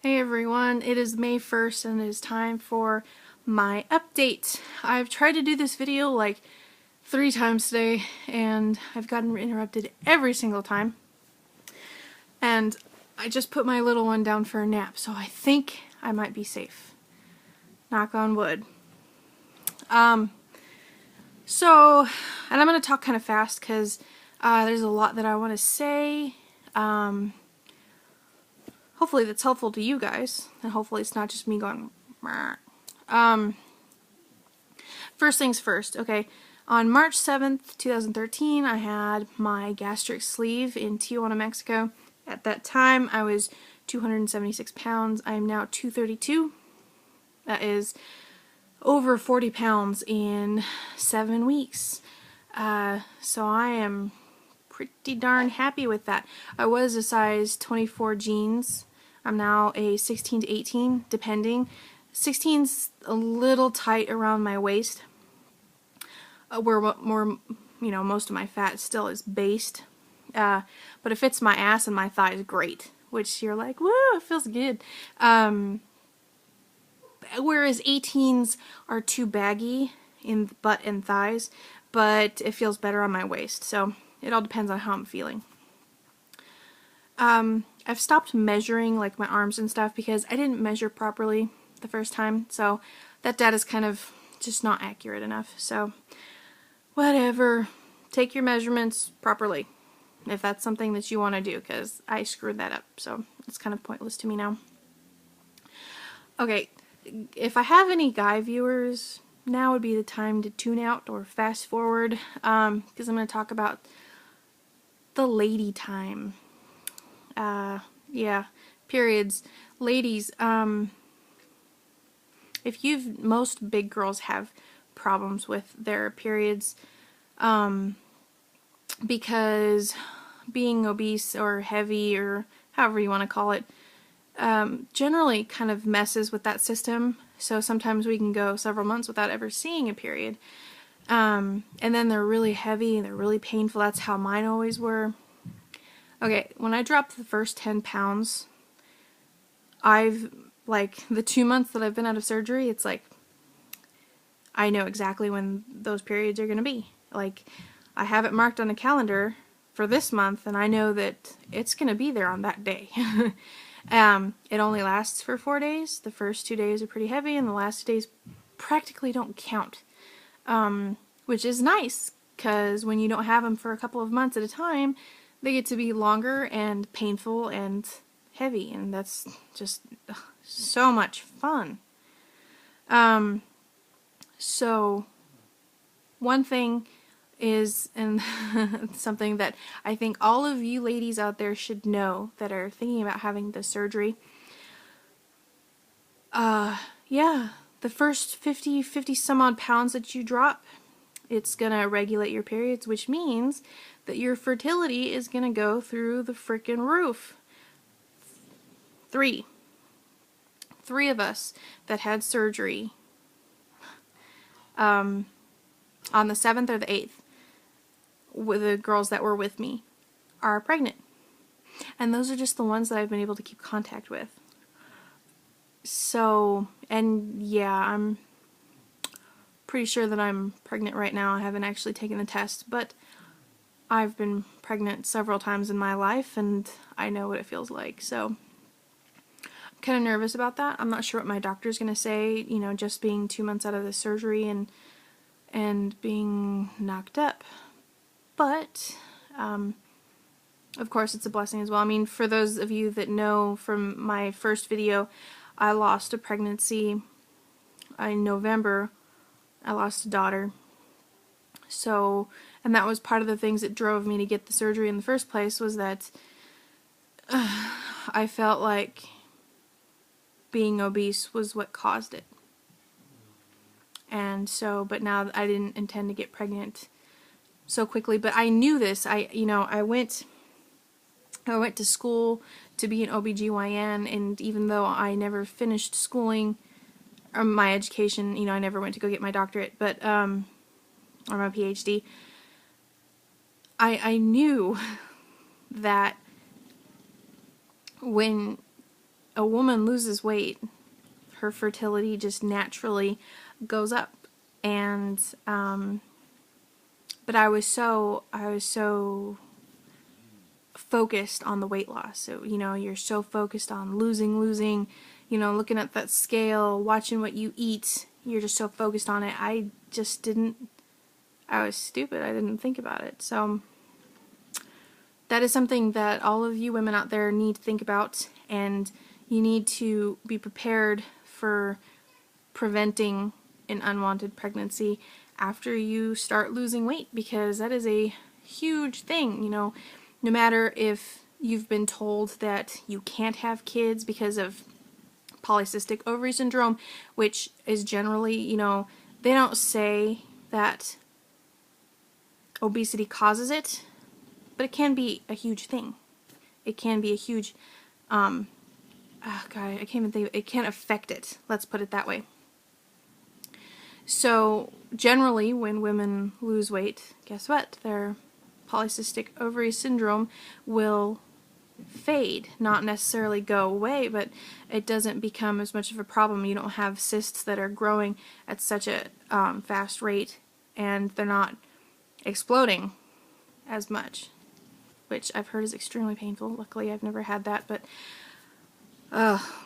Hey everyone, it is May 1st and it is time for my update. I've tried to do this video like 3 times today and I've gotten interrupted every single time. And I just put my little one down for a nap, so I think I might be safe. Knock on wood. And I'm going to talk kind of fast because there's a lot that I want to say. Hopefully that's helpful to you guys, and hopefully it's not just me going, first things first, okay. On March 7th, 2013, I had my gastric sleeve in Tijuana, Mexico. At that time, I was 276 pounds. I am now 232. That is over 40 pounds in 7 weeks. So I am pretty darn happy with that. I was a size 24 jeans. I'm now a 16 to 18, depending. 16's a little tight around my waist, where more, most of my fat still is based. But it fits my ass and my thighs great, which you're like, woo, it feels good. Whereas 18s are too baggy in the butt and thighs, but it feels better on my waist. So it all depends on how I'm feeling. I've stopped measuring like my arms and stuff because I didn't measure properly the first time, so that data's kind of just not accurate enough. So whatever, take your measurements properly if that's something that you want to do, because I screwed that up, so it's kind of pointless to me now. Okay, if I have any guy viewers, now would be the time to tune out or fast forward, because I'm going to talk about the lady time. Yeah, periods. Ladies, most big girls have problems with their periods, because being obese or heavy, or however you want to call it, generally kind of messes with that system. So sometimes we can go several months without ever seeing a period. And then they're really heavy and they're really painful. That's how mine always were. Okay, when I dropped the first 10 pounds, the 2 months that I've been out of surgery, it's like, I know exactly when those periods are going to be. Like, I have it marked on a calendar for this month, and I know that it's going to be there on that day. It only lasts for 4 days. The first 2 days are pretty heavy, and the last 2 days practically don't count. Which is nice, because when you don't have them for a couple of months at a time, they get to be longer and painful and heavy, and that's just so much fun. So one thing is, and something that I think all of you ladies out there should know that are thinking about having this surgery, yeah, the first 50 some odd pounds that you drop, it's gonna regulate your periods, which means that your fertility is gonna go through the frickin' roof. Three of us that had surgery on the 7th or the 8th, with the girls that were with me, are pregnant. And those are just the ones that I've been able to keep contact with. So, and yeah, I'm pretty sure that I'm pregnant right now. I haven't actually taken the test, but I've been pregnant several times in my life, and I know what it feels like. So I'm kind of nervous about that. I'm not sure what my doctor's going to say, just being 2 months out of the surgery and being knocked up. But, of course, it's a blessing as well. I mean, for those of you that know from my first video, I lost a pregnancy in November. I lost a daughter. So, and that was part of the things that drove me to get the surgery in the first place, was that I felt like being obese was what caused it. And so, but now I didn't intend to get pregnant so quickly, but I knew this. I went to school to be an OBGYN, and even though I never finished schooling, or my education, I never went to go get my doctorate, but, or my PhD, I knew that when a woman loses weight, her fertility just naturally goes up. And but I was so focused on the weight loss. So, you know, you're so focused on losing, you know, looking at that scale, watching what you eat. You're just so focused on it. I was stupid. I didn't think about it. So that is something that all of you women out there need to think about, and you need to be prepared for preventing an unwanted pregnancy after you start losing weight, because that is a huge thing. You know, no matter if you've been told that you can't have kids because of polycystic ovary syndrome, which is generally, you know, they don't say that obesity causes it, but it can be a huge thing. It can be a huge, oh God, I can't even think, it can affect it. Let's put it that way. So generally when women lose weight, guess what? Their polycystic ovary syndrome will fade, not necessarily go away, but it doesn't become as much of a problem. You don't have cysts that are growing at such a fast rate, and they're not exploding as much, which I've heard is extremely painful. Luckily I've never had that, but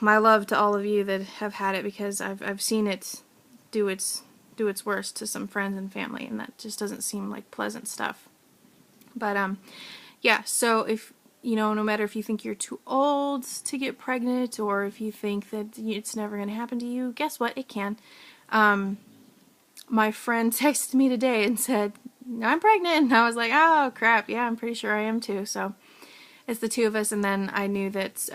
my love to all of you that have had it, because I've seen it do its worst to some friends and family, and that just doesn't seem like pleasant stuff. But yeah, so if you know, no matter if you think you're too old to get pregnant, or if you think that it's never going to happen to you, guess what? It can. My friend texted me today and said, I'm pregnant, and I was like, oh crap, yeah, I'm pretty sure I am too. So it's the two of us, and then I knew that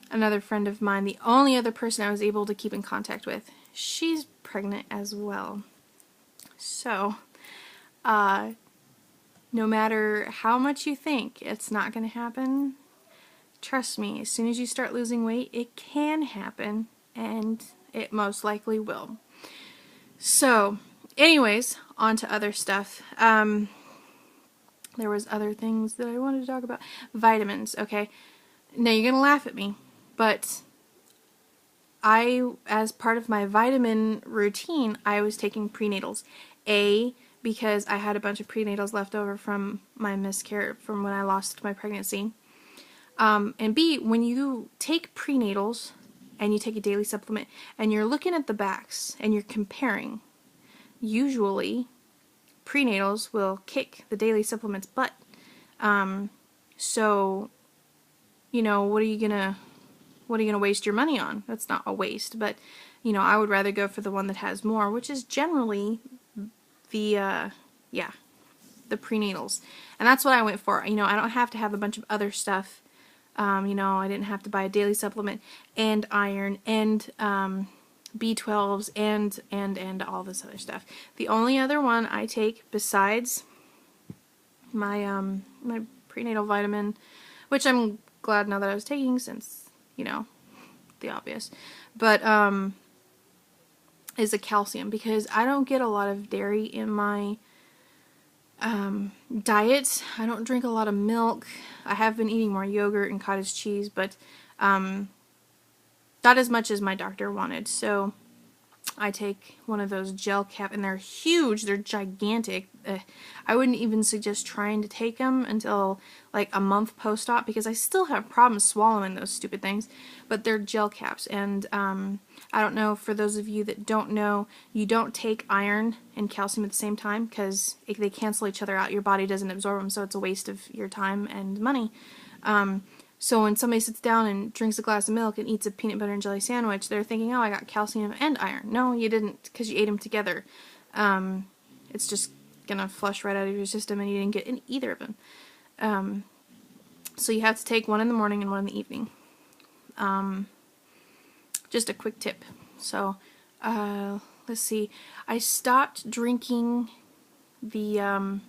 another friend of mine, the only other person I was able to keep in contact with, she's pregnant as well. So no matter how much you think it's not going to happen, trust me, as soon as you start losing weight, it can happen, and it most likely will. So anyways, on to other stuff. There was other things that I wanted to talk about. Vitamins, okay. Now you're going to laugh at me, but as part of my vitamin routine, I was taking prenatals. Because I had a bunch of prenatals left over from my miscarriage, from when I lost my pregnancy. And B, when you take prenatals and you take a daily supplement and you're looking at the backs and you're comparing, usually prenatals will kick the daily supplement's butt. So, you know, what are you gonna waste your money on? That's not a waste, but you know, I would rather go for the one that has more, which is generally the prenatals. And that's what I went for. You know, I don't have to have a bunch of other stuff. You know, I didn't have to buy a daily supplement and iron and B12s and all this other stuff. The only other one I take besides my my prenatal vitamin, which I'm glad now that I was taking, since, you know, the obvious, but is a calcium, because I don't get a lot of dairy in my diet. I don't drink a lot of milk. I have been eating more yogurt and cottage cheese, but not as much as my doctor wanted. So I take one of those gel cap, and they're huge. They're gigantic. I wouldn't even suggest trying to take them until like a month post-op, because I still have problems swallowing those stupid things. But they're gel caps, and I don't know, for those of you that don't know, you don't take iron and calcium at the same time, because they cancel each other out. Your body doesn't absorb them, so it's a waste of your time and money. So when somebody sits down and drinks a glass of milk and eats a peanut butter and jelly sandwich, they're thinking, oh, I got calcium and iron. No, you didn't, because you ate them together. It's just going to flush right out of your system, and you didn't get either of them. So you have to take one in the morning and one in the evening. Just a quick tip. So, let's see. I stopped drinking the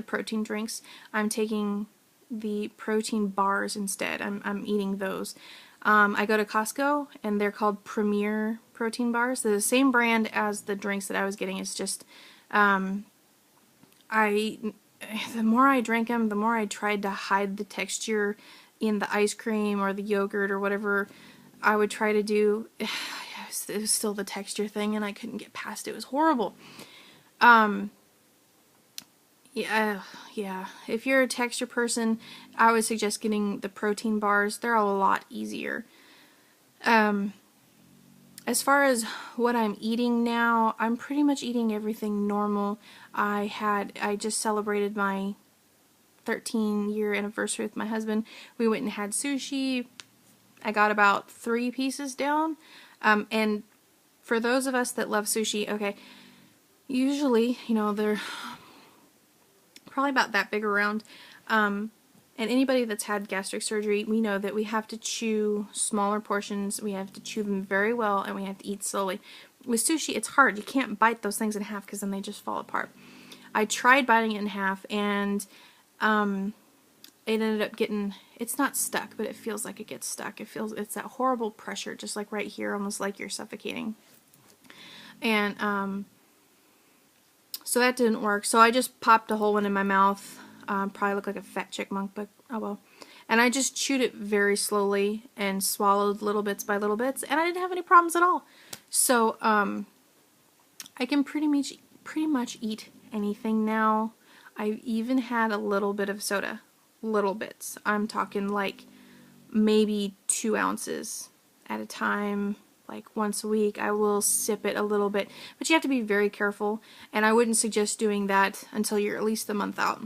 protein drinks. I'm taking the protein bars instead. I'm eating those. I go to Costco, and they're called Premier protein bars. They're the same brand as the drinks that I was getting. It's just the more I drank them, the more I tried to hide the texture in the ice cream or the yogurt or whatever I would try to do, it was still the texture thing, and I couldn't get past it. It was horrible. Yeah. If you're a texture person, I would suggest getting the protein bars. They're a lot easier. As far as what I'm eating now, I'm pretty much eating everything normal. I just celebrated my 13-year anniversary with my husband. We went and had sushi. I got about 3 pieces down. And for those of us that love sushi, okay, usually, they're probably about that big around. And anybody that's had gastric surgery, we know that we have to chew smaller portions, we have to chew them very well, and we have to eat slowly. With sushi, it's hard. You can't bite those things in half because then they just fall apart. I tried biting it in half, and it ended up getting, it's not stuck, but it feels like it gets stuck. It's that horrible pressure, just like right here, almost like you're suffocating. And so that didn't work. So I just popped a whole one in my mouth. Probably look like a fat chipmunk, but oh well. And I just chewed it very slowly and swallowed little bits by little bits, and I didn't have any problems at all. So I can pretty much eat anything now. I've even had a little bit of soda, little bits. I'm talking like maybe 2 ounces at a time. Like once a week, I will sip it a little bit, but you have to be very careful, and I wouldn't suggest doing that until you're at least a month out.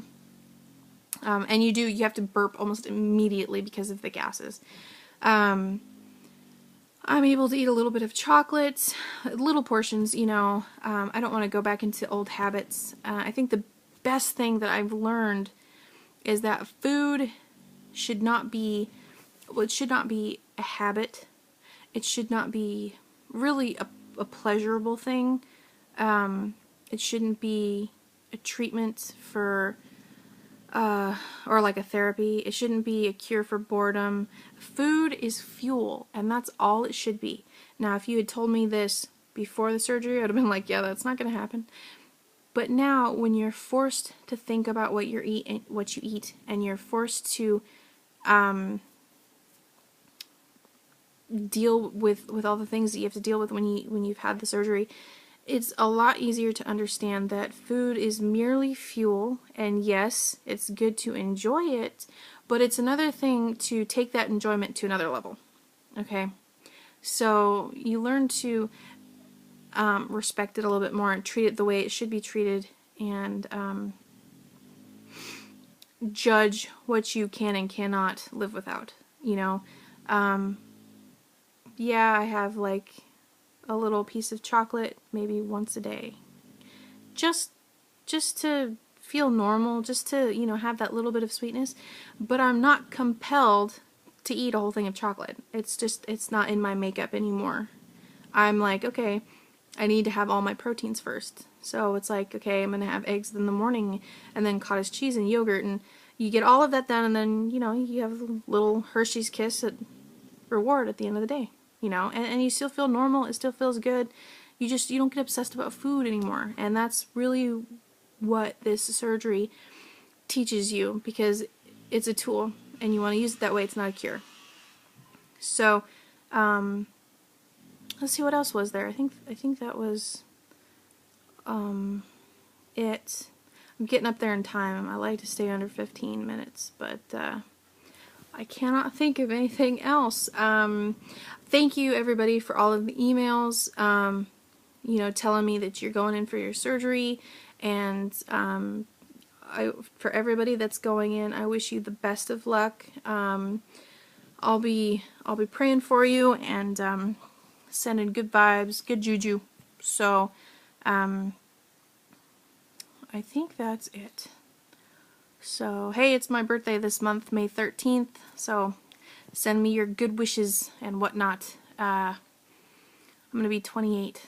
And you have to burp almost immediately because of the gases. I'm able to eat a little bit of chocolate, little portions, I don't want to go back into old habits. I think the best thing that I've learned is that food should not be, it should not be a habit. It should not be really a pleasurable thing. It shouldn't be a treatment for or like a therapy. It shouldn't be a cure for boredom. Food is fuel, and that's all it should be. Now, if you had told me this before the surgery, I would have been like, yeah, that's not going to happen. But now, when you're forced to think about what you eat, and you're forced to deal with all the things that you have to deal with when you've had the surgery, it's a lot easier to understand that food is merely fuel, and yes, it's good to enjoy it, but it's another thing to take that enjoyment to another level. Okay? So you learn to respect it a little bit more and treat it the way it should be treated, and judge what you can and cannot live without. Yeah, I have like a little piece of chocolate maybe once a day, just to feel normal, just to have that little bit of sweetness, but I'm not compelled to eat a whole thing of chocolate. It's not in my makeup anymore. I'm like, okay, I need to have all my proteins first, so it's like, okay, I'm gonna have eggs in the morning and then cottage cheese and yogurt, and you get all of that done, and then you have a little Hershey's Kiss at reward at the end of the day. And you still feel normal, it still feels good. You don't get obsessed about food anymore. And that's really what this surgery teaches you, because it's a tool and you want to use it that way. It's not a cure. So, let's see what else was there. I think that was it. I'm getting up there in time. I like to stay under 15 minutes, but I cannot think of anything else. Thank you, everybody, for all of the emails, telling me that you're going in for your surgery, and for everybody that's going in, I wish you the best of luck. I'll be praying for you and sending good vibes, good juju. So, I think that's it. So, hey, it's my birthday this month, May 13th, so send me your good wishes and whatnot. I'm going to be 28.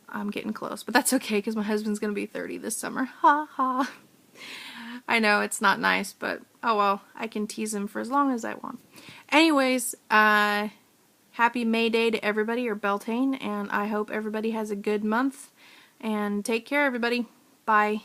I'm getting close, but that's okay, because my husband's going to be 30 this summer. Ha ha. I know, it's not nice, but oh well, I can tease him for as long as I want. Anyways, happy May Day to everybody, or Beltane, and I hope everybody has a good month, and take care, everybody. Bye.